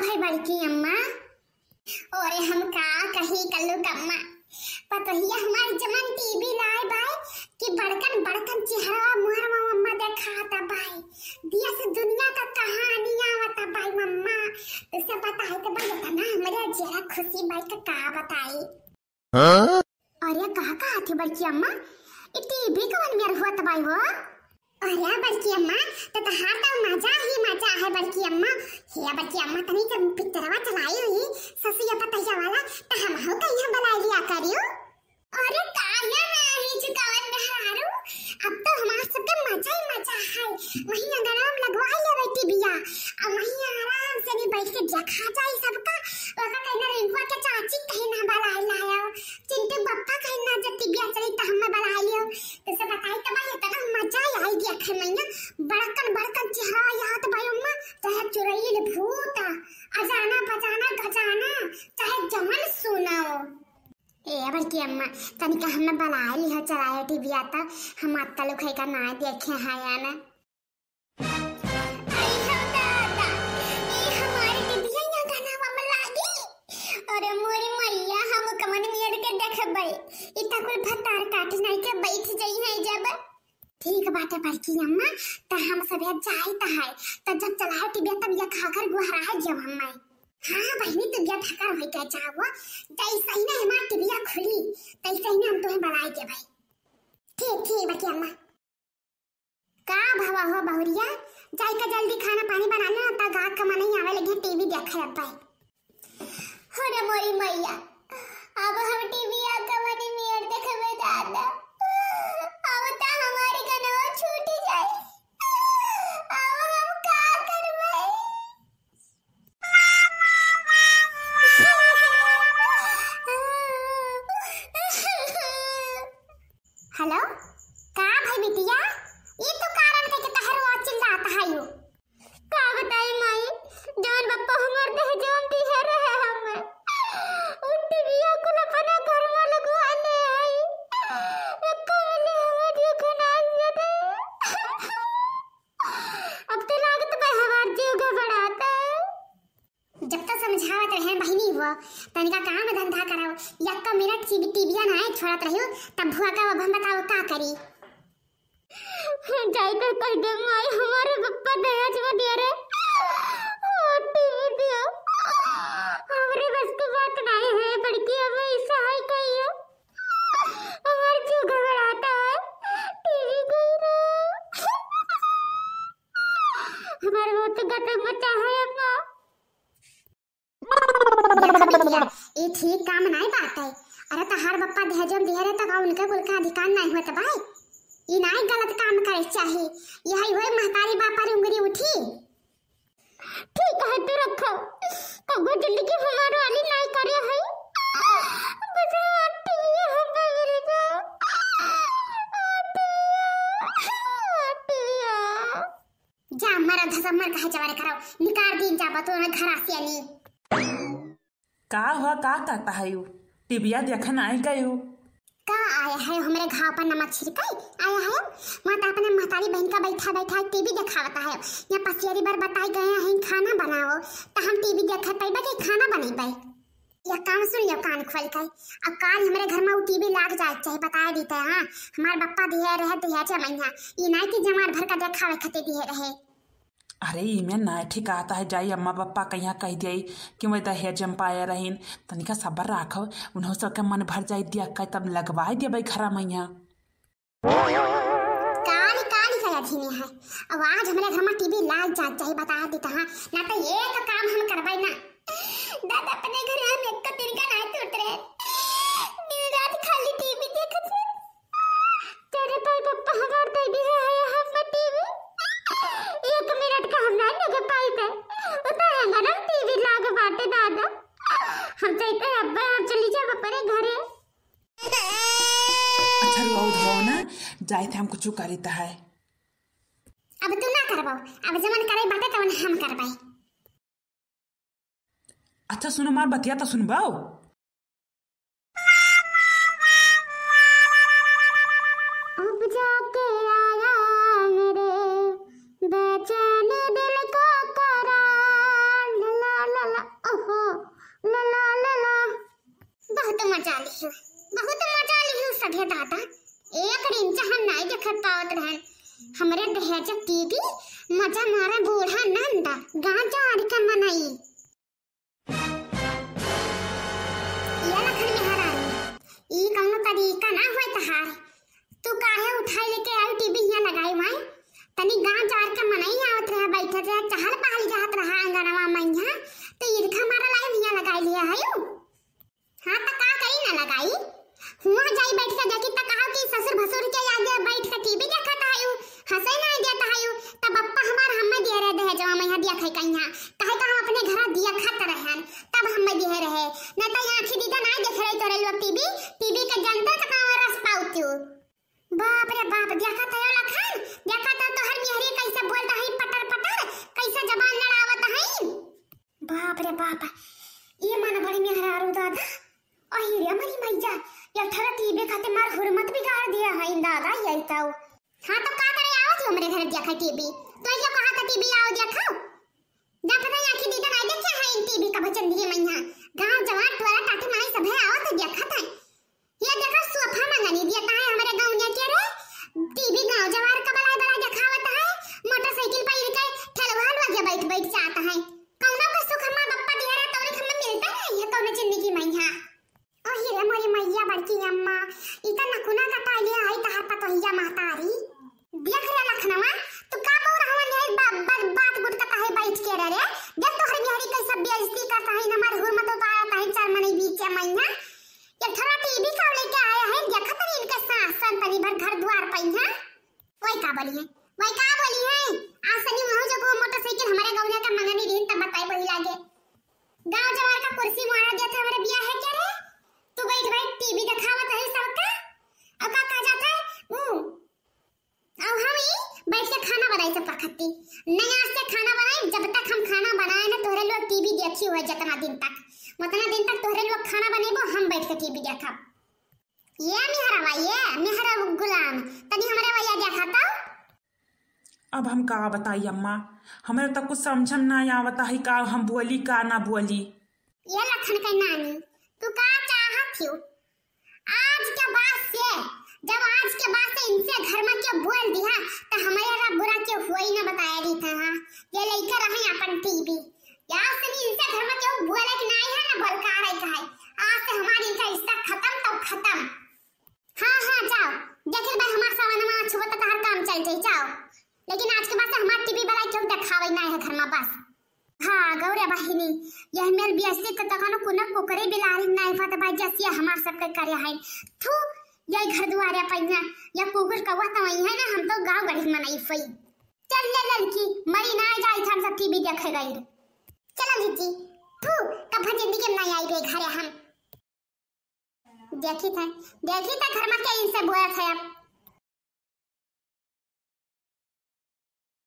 भाई बड़की अम्मा। और हम का कही कल्लू कम्मा पतहिया हमारी जमन टीवी लाए भाई कि बड़कन बड़कन चेहरा मुहर मम्मा देखाता भाई दिया से दुनिया का कहानी आवता भाई मम्मा तुझसे बताई तो भाई ना हमारे जरा खुशी भाई का बताई। हाँ? और ये कहा थी बड़की अम्मा ये टीवी कौन मेरे हुआ तो भाई वो अरे बड़की अम्मा तो तहार तो मजा है बड़की अम्मा। हे बड़की अम्मा तनी जब पिक्चरवा चलाई हुई ससिया पतैया वाला तो हम हो तो यहाँ बुला लिया करियो। अरे काया नहीं चुकावन बहारू अब तो हमार सबके मजा ही मजा है वहीं आराम लगवा ले बैठी बिया अब वहीं आराम से नहीं बैठ के देखा जाए सबका वका कहना रिंकुआ के चाची कहना बुला लायो चिंटू पप्पा कहना जब टीवी चली तो हम बुला लियो तो सब बताई तो भाई इतना मजा आई देखे मैंने बड़कन चेहरा याद तो भाई अम्मा चाहे चुरैल भूत अजाना बजाना गजाना चाहे जमन सुनाओ। ए बड़की अम्मा तनिका हमने बुला लिया चलाया टीवी आता हम आता लोग का ना देखे हैं या ना अरे मोरी मैया हम कमन मियर के देखबै इता कुल भतार काट नहीं के बैठ जाई है जब ठीक बात है बड़की अम्मा त हम सब जाई त है त जब चलाए टीवी तब ये खाकर गुहरा है जब हम हां बहनी तू ये ठकर होई के जाओ तैसे ही ना हमार टीवी खुली तैसे ही हम तुम्हें बुलाए के भाई ठीक बड़की अम्मा का भवा हो बहुरिया जाई का जल्दी खाना पानी बना ले त गा कमा नहीं आवे लगे टीवी देखे अब भाई। अरे मोरी मैया अब हम टीवी आ कवनी मियर देखबे दादा अब त हमारी कनवा छूट जाए अब हम का करबे। हेलो का भाई बिटिया ये तो कारण के तहर वो चिल्लाता है यू का बताई माई जान बप्पा हमर देह जान दी है रहे हम टीवी को अपना घर में लगवाने आई कमले हमें देखना दे अब तो लागत भाई हमार जीव घबराता जब तक समझावत रहे बहनी हुआ तनिका काम धंधा कराओ यक्का मिनट टीवी ना छोड़त रहियो तब भुआ का अब हम बताओ का करी जाई कर कह दे माई हमारे बप्पा दहेज में दिया रे टीवी दिया हमरे बस की बात नहीं है बड़की हमें ऐसा है कहियो हमारे जीव घबराता है टीवी गई रे हमारे बहुत गतक मचा है अम्मा ये ठीक काम नहीं बात है। अरे तो हर बप्पा दहेज में दिया रे तो उनका कुल का अधिकार नहीं होता भाई ये नहीं गलत काम करे चाहिए यही होए महतारी बापा री उंगली उठी ठीक है तो रखो कबो जल्दी की हमारे वाली नहीं करे है बस आटी हम मेरे को जा मरा धसमर कहे जवारे कराओ निकाल दिन जा बतो ना घर आसी नहीं का हुआ का करता है यू टीविया देखन आई गयो का आया है हमारे घाव पर नमक छिड़काई आया है माता अपने महतारी बहन का बैठा टीवी दिखावता है यहाँ पसियरी बार बताई गए हैं खाना बनाओ तो हम टीवी देखत पाई कि खाना बनेबै या कान सुन लियो कान खोल के अब काल हमारे घर में वो टीवी लाग जाए चाहे बता देते हैं हां हमार बप्पा दिए रहे दिया चे मैया ये नहीं कि जमार भर का देखावे खते दिए रहे। अरे इमे ना ठीक आता है जाई अम्मा पापा कहीं कह दिया कि मैं दहेज जम पाया रहीन तनिका सबर राखो उन्हों सबके मन भर जाए दिया कह तब लगवाए दिया भाई खरा मैया काली कया धीमे है अब आज हमारे घर में टीवी लाग जा चाहिए बता देता हां ना तो ये तो काम हम करबै ना दादा अपने घर हम एक तो तिनका ना टूट रहे दिन रात खाली टीवी देखत है तेरे भाई पप्पा हमार दे दी है हम टीवी एक मिनट का हम नहीं लगे पाई थे उतना ना टीवी लाग बाटे दादा हम चाहते हैं अब्बा आप चली जाओ अपने घरे अच्छा रो ना जाए थे हम कुछ करीता है अब तू ना करबो अब जमन करे बाटे तो हम करबै। अच्छा सुनो मार बतिया तो सुनबाओ अब जाके आया मेरे बेचैन दिल का करार ला ला बहुत मजा लिही सभे दादा। एक दिन हम नहीं देखत पावत रहन हमरे दहेज टीवी मजा मारा बूढ़ा नंदा गांजा आड़ के मनाई। ये लखन में हरानी ई कौनो तरीका ना होय तहार। तू काहे उठाई लेके आई टीवी यहाँ लगाई माई तनी गांजा आड़ के मनाई आवत रहे बैठे रहे चहल पहल जात रहा अंगनवा मैया तो ईरखा मारा लाई यहाँ लगाई लिया है। हाँ तो का करी ना लगाई हुआ जाई बैठ के देखी त कहा कि ससुर भसुर के आगे बैठ के टीवी देखत आयु हंसे ना देता आयु तब पप्पा हमार हम्मे दे रहे दहेजवा में देखे कहिया काहे का हम अपने घर दिया खत रहन तब हम्मे दे रहे न त आंखी दीदा ना देख रही तोरे लोग टीवी के जनता त का रस पाउतियो। बाप रे बाप देखत है लखन देखत तो हर बिहरी कैसे बोलता है पटर पटर कैसे जबान लड़ावत है। बाप रे बाप ये मन बड़ी मेहरारू दादा अहि रे मरी मैया या थरा टीवी खाते मार हुरमत बिगाड़ दिया है दादा यही तो। हां तो का करे आवत हमरे घर देखा टीवी तो ये कहा था टीवी आओ देखाओ जा पता आंखी दीदा नहीं देखे है टीवी का भजन दिए मैया गांव जवान टोला टाटी माई सब है आवत देखत है। ये देखो सोफा मंगनी दिया है हमारे गांव ने के रे टीवी गांव जवार का बड़ा दिखावत है मोटरसाइकिल पर के ठेलवाल लगे बैठ बैठ जाता है कौनो का सुख हम बप्पा दिया रे तौरे हमें मिलता है ये कौनो जिंदगी मैया। ओही रे मोरी मैया बड़की अम्मा इतना नकुना का ताले आई तहार पतोहिया महतारी देख रे लखनवा तू का बोल रहा है बात गुट का है बैठ के रे देख तो हर बिहारी कैसे बेइज्जती करता है हमार हुरमत उतारता है चार मने बीच मैया ये थोड़ा टीवी का लेके आया है देखत नहीं इनके सासन तनी भर घर द्वार पहिया वही का बोली है आसनी वहां जो मोटरसाइकिल हमारे गांव का मंगनी दिन तब बताई बही लागे गांव जवार का कुर्सी मारा देता हमारे बियाह है क्या रे तू बैठ टीवी दिखावत है सबका अब का कहा जाता है अब हम ही बैठ के खाना बनाई सब खत्ती नहीं आज से खाना बनाए जब तक हम खाना बनाए ना तोरे लोग टीवी देखी हुए जितना दिन तक तोरे लोग खाना बनेबो हम बैठ के टीवी देखब। ये मेहरा गुलाम तनी हमरे भैया देखता। अब हम का बताई अम्मा हमरा तो कुछ समझ में ना आवता है का हम बोली का ना बोली। ये लखन के नानी तू का चाहत थियो आज के बाद से जब आज के बाद से इनसे घर में के बोल दिया तो हमारा बुरा के हुई ना बताया दी था ये लेकर रहे अपन टीवी या से इनसे घर में क्यों बोले कि नहीं है ना बलका रही का है आज से हमारी इनका रिश्ता खत्म तो खत्म। हां जाओ देखिए भाई हमारा सामान में छुबा तो हर काम चल जाए जाओ लेकिन आज के बाद से हमारा टीवी वाला क्यों दिखावे ना है घर में बस। हाँ गौरे बहिनी यह मेल बेइज्जती के तकनो कुना कोकरे बिलारी नहीं फत भाई जैसे हमार सबके करे है थू ये घर दुआरे पहिया या कुकुर कौवा तो वही है ना हम तो गांव गढ़ी मनाई फई चल ले लड़की मरी ना जाई हम सब टीवी देखे गई चलो लीची थू कब जिंदगी में नहीं आई रे घरे हम देखी था घर में क्या इनसे बोला था अब